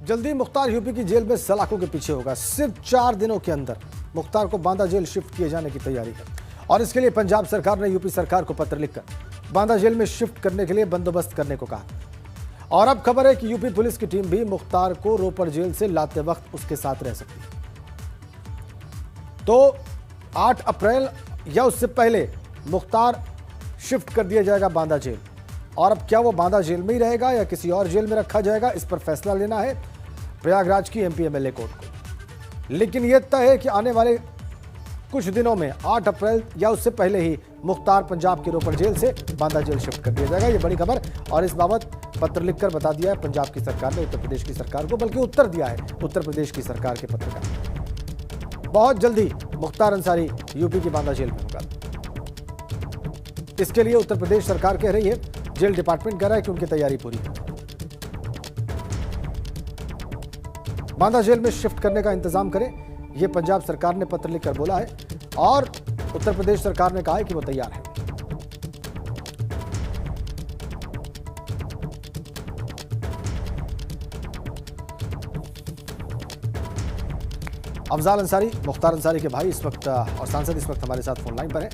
जल्दी मुख्तार यूपी की जेल में सलाखों के पीछे होगा। सिर्फ 4 दिनों के अंदर मुख्तार को बांदा जेल शिफ्ट किए जाने की तैयारी है और इसके लिए पंजाब सरकार ने यूपी सरकार को पत्र लिखकर बांदा जेल में शिफ्ट करने के लिए बंदोबस्त करने को कहा। और अब खबर है कि यूपी पुलिस की टीम भी मुख्तार को रोपड़ जेल से लाते वक्त उसके साथ रह सकती है। तो 8 अप्रैल या उससे पहले मुख्तार शिफ्ट कर दिया जाएगा बांदा जेल। और अब क्या वो बांदा जेल में ही रहेगा या किसी और जेल में रखा जाएगा, इस पर फैसला लेना है प्रयागराज की एमपी एमएलए कोर्ट को। लेकिन यह तय है कि आने वाले कुछ दिनों में 8 अप्रैल या उससे पहले ही मुख्तार पंजाब के रोपड़ जेल से बांदा जेल शिफ्ट कर दिया जाएगा। ये बड़ी खबर, और इस बाबत पत्र लिखकर बता दिया है पंजाब की सरकार ने उत्तर प्रदेश की सरकार को, बल्कि उत्तर दिया है उत्तर प्रदेश की सरकार के पत्र का। बहुत जल्दी मुख्तार अंसारी यूपी की बांदा जेल में होगा। इसके लिए उत्तर प्रदेश सरकार कह रही है, जेल डिपार्टमेंट कह रहा है कि उनकी तैयारी पूरी है। बांदा जेल में शिफ्ट करने का इंतजाम करें, यह पंजाब सरकार ने पत्र लिखकर बोला है और उत्तर प्रदेश सरकार ने कहा है कि वो तैयार है। अफजाल अंसारी, मुख्तार अंसारी के भाई इस वक्त और सांसद इस वक्त हमारे साथ फोन लाइन पर है।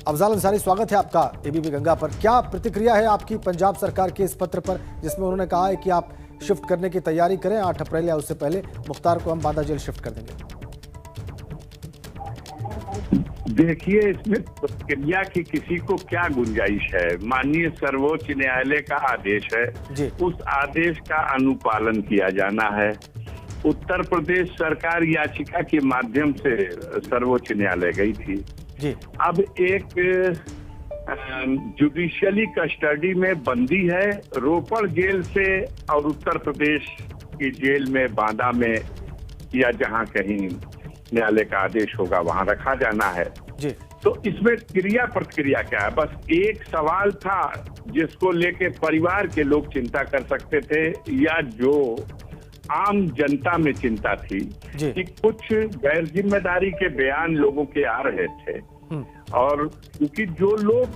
अफजाल अंसारी, स्वागत है आपका एबीपी गंगा पर। क्या प्रतिक्रिया है आपकी पंजाब सरकार के इस पत्र पर, जिसमें उन्होंने कहा है कि आप शिफ्ट करने की तैयारी करें, 8 अप्रैल या उससे पहले मुख्तार को हम बांदा जेल शिफ्ट कर देंगे? देखिए, इसमें प्रतिक्रिया की किसी को क्या गुंजाइश है। माननीय सर्वोच्च न्यायालय का आदेश है, उस आदेश का अनुपालन किया जाना है। उत्तर प्रदेश सरकार याचिका के माध्यम से सर्वोच्च न्यायालय गई थी जी। अब एक जुडिशियली कस्टडी में बंदी है रोपड़ जेल से और उत्तर प्रदेश की जेल में बांदा में या जहां कहीं न्यायालय का आदेश होगा वहां रखा जाना है जी। तो इसमें क्रिया प्रतिक्रिया क्या है? बस एक सवाल था जिसको लेके परिवार के लोग चिंता कर सकते थे या जो आम जनता में चिंता थी कि कुछ गैर जिम्मेदारी के बयान लोगों के आ रहे थे। और क्योंकि जो लोग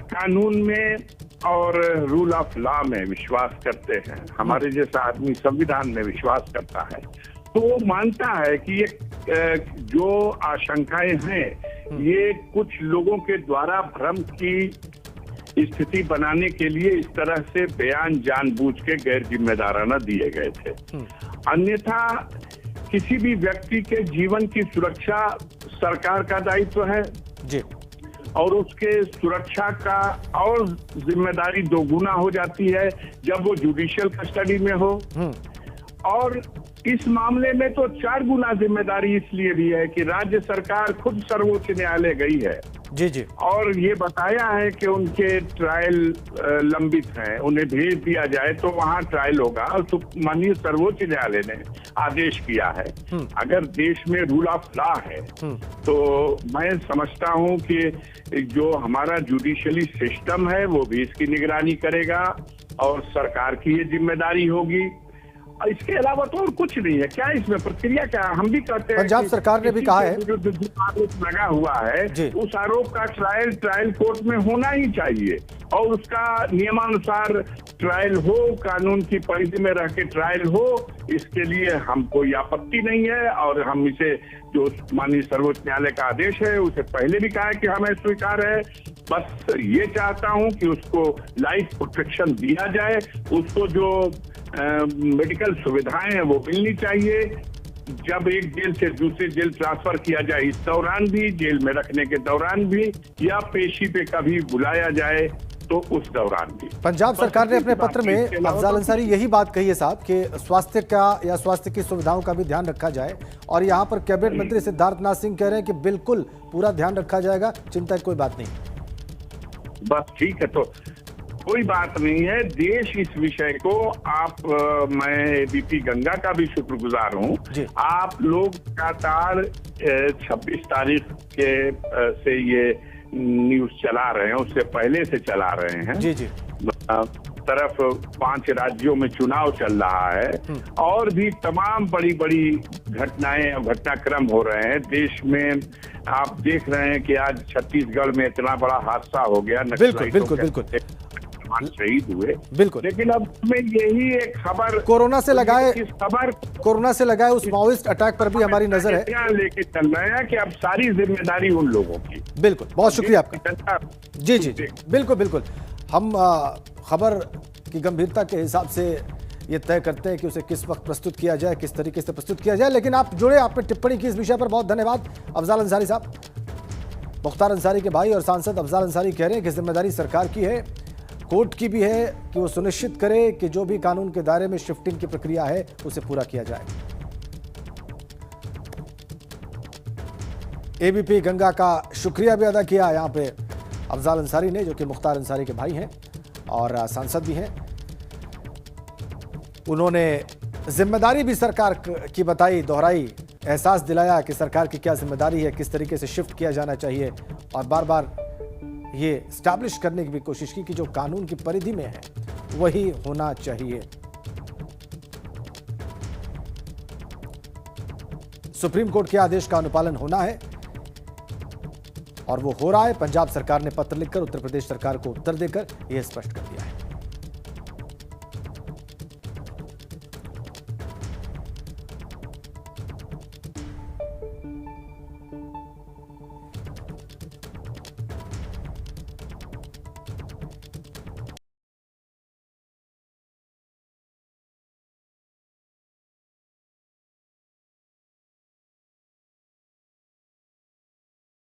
कानून में और रूल ऑफ लॉ में विश्वास करते हैं, हमारे जैसा आदमी संविधान में विश्वास करता है, तो वो मानता है कि ये जो आशंकाएं हैं ये कुछ लोगों के द्वारा भ्रम की स्थिति बनाने के लिए इस तरह से बयान जानबूझ के गैर जिम्मेदाराना दिए गए थे। अन्यथा किसी भी व्यक्ति के जीवन की सुरक्षा सरकार का दायित्व है जी। और उसके सुरक्षा का और जिम्मेदारी दोगुना हो जाती है जब वो जुडिशियल कस्टडी में हो। और इस मामले में तो 4 गुना जिम्मेदारी इसलिए भी है कि राज्य सरकार खुद सर्वोच्च न्यायालय गई है जी जी और ये बताया है कि उनके ट्रायल लंबित हैं, उन्हें भेज दिया जाए तो वहाँ ट्रायल होगा। तो माननीय सर्वोच्च न्यायालय ने आदेश किया है। अगर देश में रूल ऑफ लॉ है तो मैं समझता हूँ कि जो हमारा जुडिशियली सिस्टम है वो भी इसकी निगरानी करेगा और सरकार की ये जिम्मेदारी होगी। इसके अलावा तो और कुछ नहीं है। क्या इसमें प्रक्रिया क्या? हम भी कहते हैं पंजाब सरकार ने भी कहा है जो आरोप लगा हुआ है उस आरोप का ट्रायल कोर्ट में होना ही चाहिए और उसका नियमानुसार ट्रायल हो, कानून की परिधि में रह के ट्रायल हो। इसके लिए हम कोई आपत्ति नहीं है और हम इसे जो माननीय सर्वोच्च न्यायालय का आदेश है उसे पहले भी कहा है कि हमें स्वीकार है। बस ये चाहता हूं कि उसको लाइफ प्रोटेक्शन दिया जाए, उसको जो मेडिकल सुविधाएं हैं वो मिलनी चाहिए। जब एक जेल से दूसरे जेल ट्रांसफर किया जाए इस दौरान भी, जेल में रखने के दौरान भी, या पेशी पे कभी बुलाया जाए तो उस दौरान भी। पंजाब सरकार ने अपने पत्र में अफजाल अंसारी यही बात कही है साहब कि स्वास्थ्य का या स्वास्थ्य की सुविधाओं का भी ध्यान रखा जाए और यहाँ पर कैबिनेट मंत्री सिद्धार्थनाथ सिंह कह रहे हैं कि बिल्कुल पूरा ध्यान रखा जाएगा, चिंता की कोई बात नहीं। बस ठीक है, तो कोई बात नहीं है। देश इस विषय को मैं एबीपी गंगा का भी शुक्रगुजार हूँ। आप लोग लगातार 26 तारीख के से ये न्यूज चला रहे हैं, उससे पहले से चला रहे हैं। जी जी। तरफ 5 राज्यों में चुनाव चल रहा है और भी तमाम बड़ी बड़ी घटनाएं और घटनाक्रम हो रहे हैं देश में। आप देख रहे हैं कि आज छत्तीसगढ़ में इतना बड़ा हादसा हो गया। बिल्कुल बिल्कुल बिल्कुल। जवान शहीद हुए। बिल्कुल। लेकिन अब में यही एक खबर कोरोना से लगाए इस खबर कोरोना से लगाए उस माओइस्ट अटैक पर भी हमारी नजर है। यहाँ लेके चल रहे हैं कि अब सारी जिम्मेदारी उन लोगों की। बिल्कुल, बहुत शुक्रिया आपका। जनता जी जी जी, बिल्कुल बिल्कुल। हम खबर की गंभीरता के हिसाब से ये तय करते हैं कि उसे किस वक्त प्रस्तुत किया जाए, किस तरीके से प्रस्तुत किया जाए। लेकिन आप जुड़े, आपने टिप्पणी की इस विषय पर, बहुत धन्यवाद अफजाल अंसारी साहब। मुख्तार अंसारी के भाई और सांसद अफजाल अंसारी कह रहे हैं कि जिम्मेदारी सरकार की है, कोर्ट की भी है कि वो सुनिश्चित करे कि जो भी कानून के दायरे में शिफ्टिंग की प्रक्रिया है उसे पूरा किया जाए। एबीपी गंगा का शुक्रिया भी अदा किया यहाँ पे अफजाल अंसारी ने, जो कि मुख्तार अंसारी के भाई हैं और सांसद भी हैं। उन्होंने जिम्मेदारी भी सरकार की बताई, दोहराई, एहसास दिलाया कि सरकार की क्या जिम्मेदारी है, किस तरीके से शिफ्ट किया जाना चाहिए, और बार बार ये स्टैब्लिश करने की भी कोशिश की कि जो कानून की परिधि में है वही होना चाहिए। सुप्रीम कोर्ट के आदेश का अनुपालन होना है और वो हो रहा है। पंजाब सरकार ने पत्र लिखकर उत्तर प्रदेश सरकार को उत्तर देकर यह स्पष्ट कर दिया है।